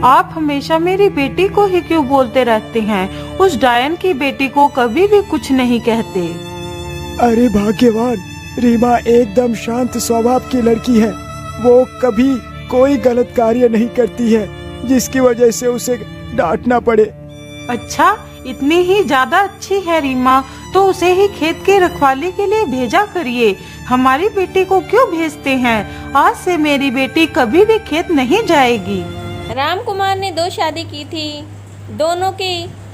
आप हमेशा मेरी बेटी को ही क्यों बोलते रहते हैं? उस डायन की बेटी को कभी भी कुछ नहीं कहते। अरे भाग्यवान, रीमा एकदम शांत स्वभाव की लड़की है। वो कभी कोई गलत कार्य नहीं करती है जिसकी वजह से उसे डांटना पड़े। अच्छा, इतनी ही ज्यादा अच्छी है रीमा, तो उसे ही खेत की रखवाली के लिए भेजा करिए। हमारी बेटी को क्यों भेजते हैं? आज से मेरी बेटी कभी भी खेत नहीं जाएगी। रामकुमार ने 2 शादी की थी। दोनों के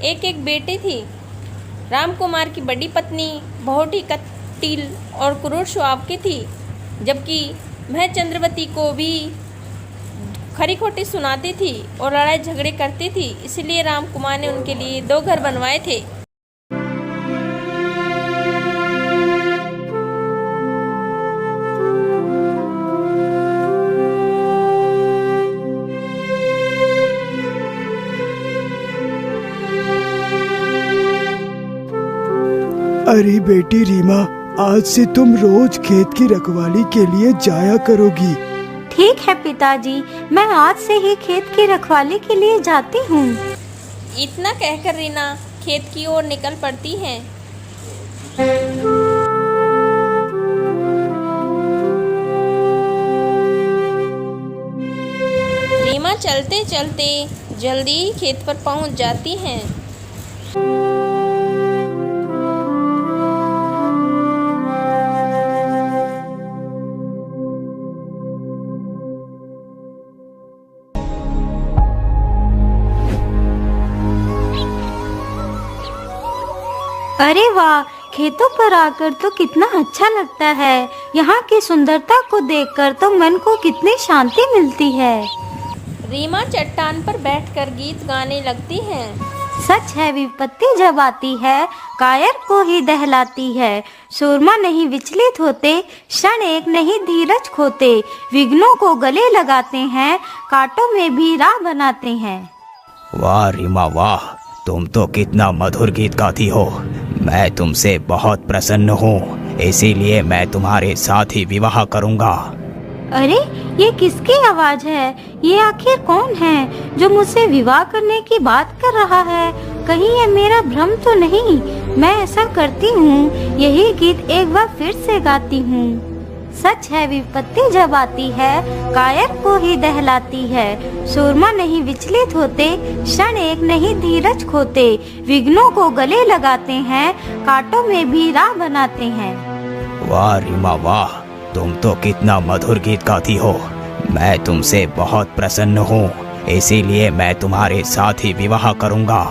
एक एक बेटी थी। रामकुमार की बड़ी पत्नी बहुत ही कटील और क्रूर स्वभाव की थी, जबकि वह चंद्रवती को भी खरी खोटी सुनाती थी और लड़ाई झगड़े करती थी। इसलिए रामकुमार ने उनके लिए 2 घर बनवाए थे। अरे बेटी रीमा, आज से तुम रोज खेत की रखवाली के लिए जाया करोगी। ठीक है पिताजी, मैं आज से ही खेत की रखवाली के लिए जाती हूँ। इतना कहकर रीना खेत की ओर निकल पड़ती है। रीमा चलते चलते जल्दी ही खेत पर पहुँच जाती हैं। अरे वाह, खेतों पर आकर तो कितना अच्छा लगता है। यहाँ की सुंदरता को देखकर तो मन को कितनी शांति मिलती है। रीमा चट्टान पर बैठकर गीत गाने लगती है। सच है, विपत्ति जब आती है कायर को ही दहलाती है। सूरमा नहीं विचलित होते, क्षण एक नहीं धीरज खोते। विघ्नों को गले लगाते हैं, कांटों में भी राह बनाते हैं। वाह रीमा वाह, तुम तो कितना मधुर गीत गाती हो। मैं तुमसे बहुत प्रसन्न हूँ, इसीलिए मैं तुम्हारे साथ ही विवाह करूँगा। अरे, ये किसकी आवाज है? ये आखिर कौन है जो मुझसे विवाह करने की बात कर रहा है? कहीं ये मेरा भ्रम तो नहीं? मैं ऐसा करती हूँ, यही गीत एक बार फिर से गाती हूँ। सच है, विपत्ति जब आती है कायर को ही दहलाती है। सूरमा नहीं विचलित होते, क्षण एक नहीं धीरज खोते। विघ्नों को गले लगाते हैं, कांटों में भी राह बनाते हैं। वाह रीमा वाह, तुम तो कितना मधुर गीत गाती हो। मैं तुमसे बहुत प्रसन्न हूँ, इसीलिए मैं तुम्हारे साथ ही विवाह करूँगा।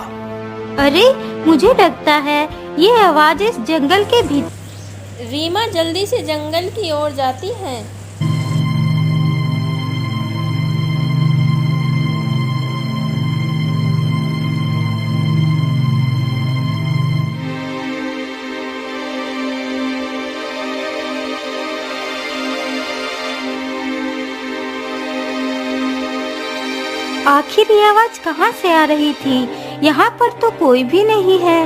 अरे, मुझे लगता है ये आवाज इस जंगल के भीतर। रीमा जल्दी से जंगल की ओर जाती है। आखिर ये आवाज कहाँ से आ रही थी? यहाँ पर तो कोई भी नहीं है।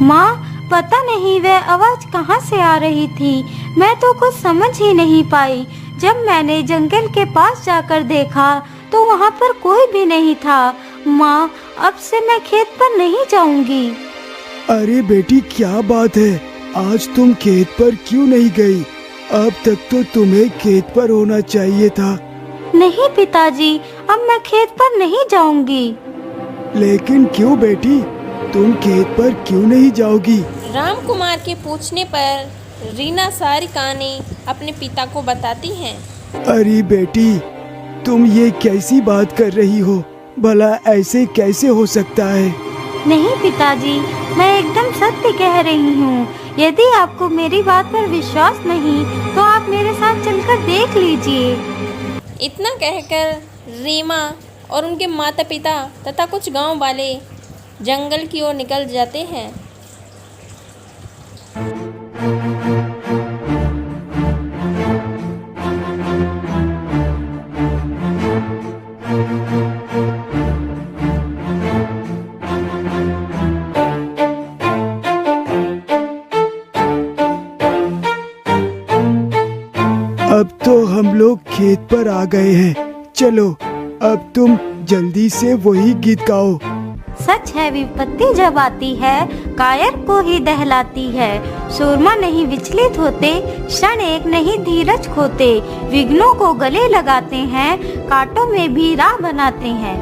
माँ, पता नहीं वह आवाज कहाँ से आ रही थी। मैं तो कुछ समझ ही नहीं पाई। जब मैंने जंगल के पास जाकर देखा तो वहाँ पर कोई भी नहीं था। माँ, अब से मैं खेत पर नहीं जाऊंगी। अरे बेटी, क्या बात है? आज तुम खेत पर क्यों नहीं गई? अब तक तो तुम्हें खेत पर होना चाहिए था। नहीं पिताजी, अब मैं खेत पर नहीं जाऊंगी। लेकिन क्यों बेटी, तुम खेत पर क्यों नहीं जाओगी? रामकुमार के पूछने पर रीना सारी कहानी अपने पिता को बताती हैं। अरे बेटी, तुम ये कैसी बात कर रही हो? भला ऐसे कैसे हो सकता है? नहीं पिताजी, मैं एकदम सत्य कह रही हूँ। यदि आपको मेरी बात पर विश्वास नहीं तो आप मेरे साथ चलकर देख लीजिए। इतना कहकर रीमा और उनके माता पिता तथा कुछ गांव वाले जंगल की ओर निकल जाते हैं। ऊपर आ गए हैं। चलो अब तुम जल्दी से वही गीत गाओ। सच है विपत्ति जब आती है कायर को ही दहलाती है। सूरमा नहीं विचलित होते, क्षण एक नहीं धीरज खोते। विघ्नों को गले लगाते हैं, कांटों में भी राह बनाते हैं।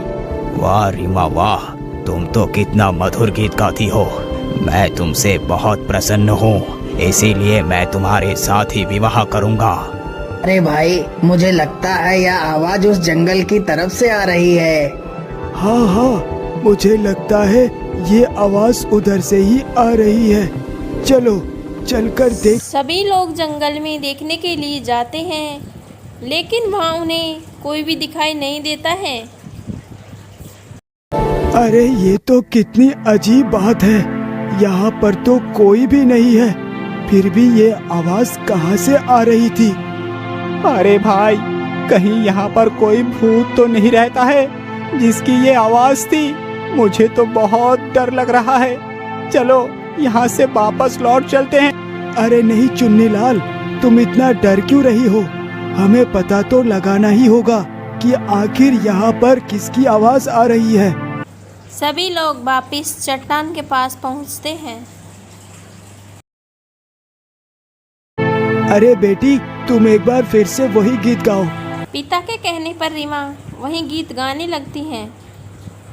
वाह रीमा वाह, तुम तो कितना मधुर गीत गाती हो। मैं तुमसे बहुत प्रसन्न हूँ, इसीलिए मैं तुम्हारे साथ ही विवाह करूँगा। अरे भाई, मुझे लगता है यह आवाज उस जंगल की तरफ से आ रही है। हाँ हाँ, मुझे लगता है ये आवाज उधर से ही आ रही है। चलो चलकर देख। सभी लोग जंगल में देखने के लिए जाते हैं, लेकिन वहाँ उन्हें कोई भी दिखाई नहीं देता है। अरे ये तो कितनी अजीब बात है, यहाँ पर तो कोई भी नहीं है, फिर भी ये आवाज कहाँ से आ रही थी? अरे भाई, कहीं यहाँ पर कोई भूत तो नहीं रहता है जिसकी ये आवाज थी? मुझे तो बहुत डर लग रहा है। चलो यहाँ से वापस लौट चलते हैं। अरे नहीं चुन्नीलाल, तुम इतना डर क्यों रही हो? हमें पता तो लगाना ही होगा कि आखिर यहाँ पर किसकी आवाज आ रही है। सभी लोग वापिस चट्टान के पास पहुँचते हैं। अरे बेटी, तुम एक बार फिर से वही गीत गाओ। पिता के कहने पर रीमा वही गीत गाने लगती है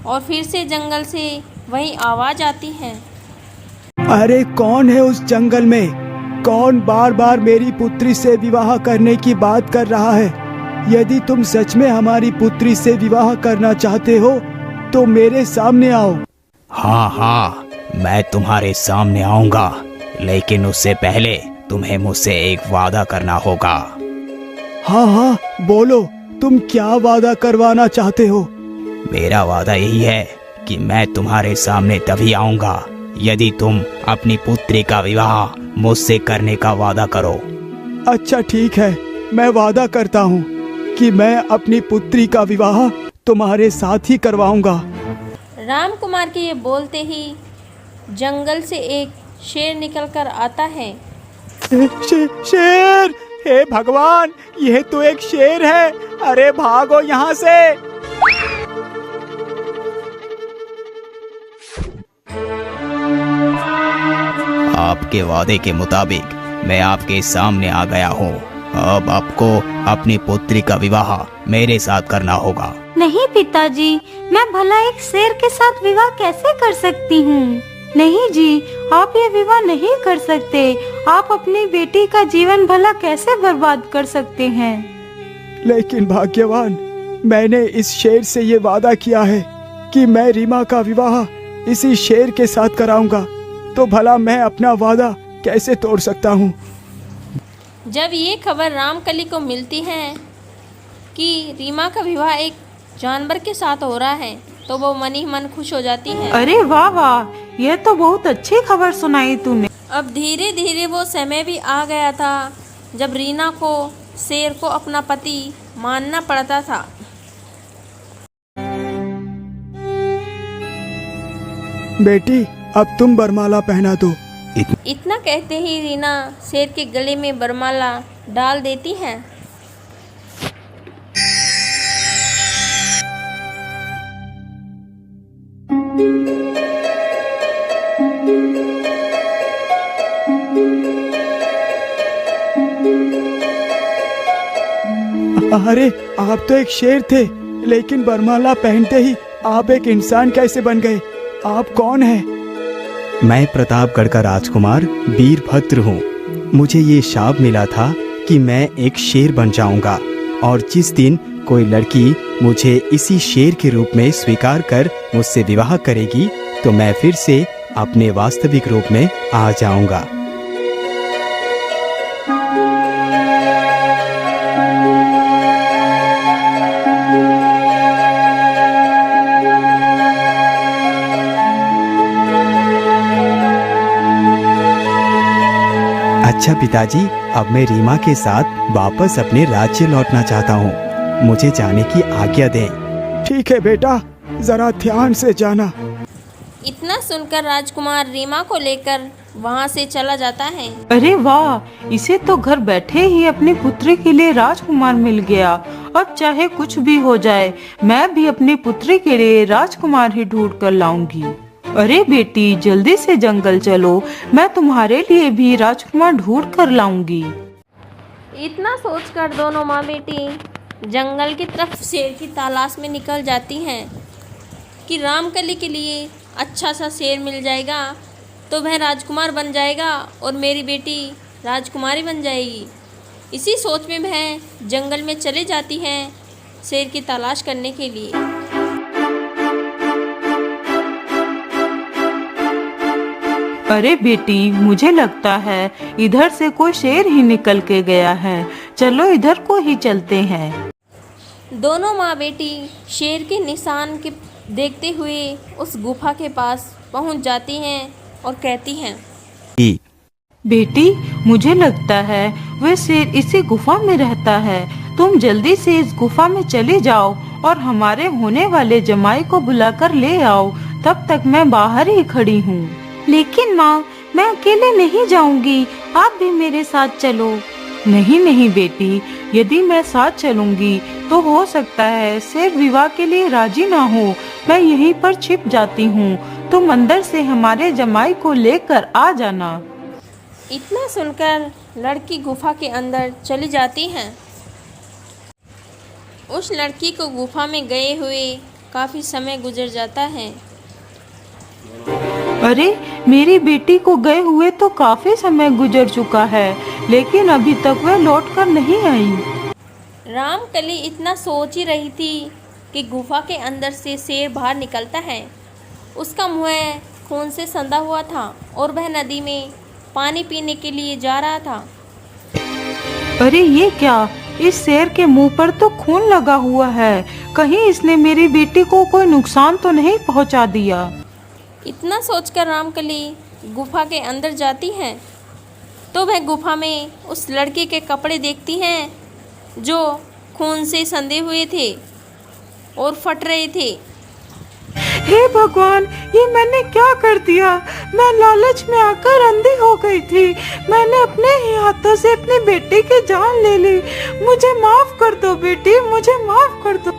और फिर से जंगल से वही आवाज आती है। अरे कौन है उस जंगल में? कौन बार बार मेरी पुत्री से विवाह करने की बात कर रहा है? यदि तुम सच में हमारी पुत्री से विवाह करना चाहते हो तो मेरे सामने आओ। हाँ हाँ, मैं तुम्हारे सामने आऊँगा, लेकिन उससे पहले तुम्हें मुझसे एक वादा करना होगा। हाँ हाँ बोलो, तुम क्या वादा करवाना चाहते हो? मेरा वादा यही है कि मैं तुम्हारे सामने तभी आऊँगा यदि तुम अपनी पुत्री का विवाह मुझसे करने का वादा करो। अच्छा ठीक है, मैं वादा करता हूँ कि मैं अपनी पुत्री का विवाह तुम्हारे साथ ही करवाऊंगा। राम कुमार के ये बोलते ही जंगल से एक शेर निकलकर आता है। शेर! हे भगवान, यह तो एक शेर है। अरे भागो यहाँ से। आपके वादे के मुताबिक मैं आपके सामने आ गया हूँ। अब आपको अपनी पुत्री का विवाह मेरे साथ करना होगा। नहीं पिताजी, मैं भला एक शेर के साथ विवाह कैसे कर सकती हूँ? नहीं जी, आप ये विवाह नहीं कर सकते। आप अपनी बेटी का जीवन भला कैसे बर्बाद कर सकते हैं? लेकिन भाग्यवान, मैंने इस शेर से ये वादा किया है कि मैं रीमा का विवाह इसी शेर के साथ कराऊंगा, तो भला मैं अपना वादा कैसे तोड़ सकता हूँ? जब ये खबर रामकली को मिलती है कि रीमा का विवाह एक जानवर के साथ हो रहा है, तो वो मन ही मन खुश हो जाती है। अरे वाह वाह, यह तो बहुत अच्छी खबर सुनाई तूने। अब धीरे धीरे वो समय भी आ गया था जब रीना को शेर को अपना पति मानना पड़ता था। बेटी, अब तुम बरमाला पहना दो। इतना कहते ही रीना शेर के गले में बरमाला डाल देती है। अरे आप तो एक शेर थे, लेकिन बरमाला पहनते ही आप एक इंसान कैसे बन गए? आप कौन हैं? मैं प्रतापगढ़ का राजकुमार वीरभद्र हूँ। मुझे ये शाप मिला था कि मैं एक शेर बन जाऊंगा, और जिस दिन कोई लड़की मुझे इसी शेर के रूप में स्वीकार कर मुझसे विवाह करेगी, तो मैं फिर से अपने वास्तविक रूप में आ जाऊंगा। अच्छा पिताजी, अब मैं रीमा के साथ वापस अपने राज्य लौटना चाहता हूँ। मुझे जाने की आज्ञा दें। ठीक है बेटा, जरा ध्यान से जाना। इतना सुनकर राजकुमार रीमा को लेकर वहाँ से चला जाता है। अरे वाह, इसे तो घर बैठे ही अपनी पुत्री के लिए राजकुमार मिल गया। अब चाहे कुछ भी हो जाए, मैं भी अपनी पुत्री के लिए राजकुमार ही ढूंढ कर लाऊंगी। अरे बेटी, जल्दी से जंगल चलो, मैं तुम्हारे लिए भी राजकुमार ढूंढ कर लाऊंगी। इतना सोचकर दोनों माँ बेटी जंगल की तरफ शेर की तलाश में निकल जाती हैं कि रामकली के लिए अच्छा सा शेर मिल जाएगा तो वह राजकुमार बन जाएगा और मेरी बेटी राजकुमारी बन जाएगी। इसी सोच में वह जंगल में चले जाती हैं शेर की तलाश करने के लिए। अरे बेटी, मुझे लगता है इधर से कोई शेर ही निकल के गया है, चलो इधर को ही चलते हैं। दोनों माँ बेटी शेर के निशान के देखते हुए उस गुफा के पास पहुंच जाती हैं और कहती हैं, बेटी, मुझे लगता है वह शेर इसी गुफा में रहता है। तुम जल्दी से इस गुफा में चले जाओ और हमारे होने वाले जमाई को बुलाकर ले आओ, तब तक मैं बाहर ही खड़ी हूँ। लेकिन माँ, मैं अकेले नहीं जाऊंगी, आप भी मेरे साथ चलो। नहीं नहीं बेटी, यदि मैं साथ चलूंगी तो हो सकता है शेर विवाह के लिए राजी ना हो। मैं यहीं पर छिप जाती हूँ, तुम अंदर से हमारे जमाई को लेकर आ जाना। इतना सुनकर लड़की गुफा के अंदर चली जाती हैं। उस लड़की को गुफा में गए हुए काफी समय गुजर जाता है। अरे, मेरी बेटी को गए हुए तो काफी समय गुजर चुका है, लेकिन अभी तक वह लौट कर नहीं आई। रामकली इतना सोच ही रही थी कि गुफा के अंदर से शेर बाहर निकलता है। उसका मुंह खून से संधा हुआ था और वह नदी में पानी पीने के लिए जा रहा था। अरे ये क्या, इस शेर के मुंह पर तो खून लगा हुआ है, कहीं इसने मेरी बेटी को कोई नुकसान तो नहीं पहुंचा दिया। इतना सोचकर रामकली गुफा के अंदर जाती हैं तो वह गुफा में उस लड़के के कपड़े देखती हैं जो खून से संधे हुए थे और फट रहे थे। हे भगवान, ये मैंने क्या कर दिया? मैं लालच में आकर अंधी हो गई थी। मैंने अपने ही हाथों से अपनी बेटी की जान ले ली। मुझे माफ कर दो बेटी, मुझे माफ कर दो।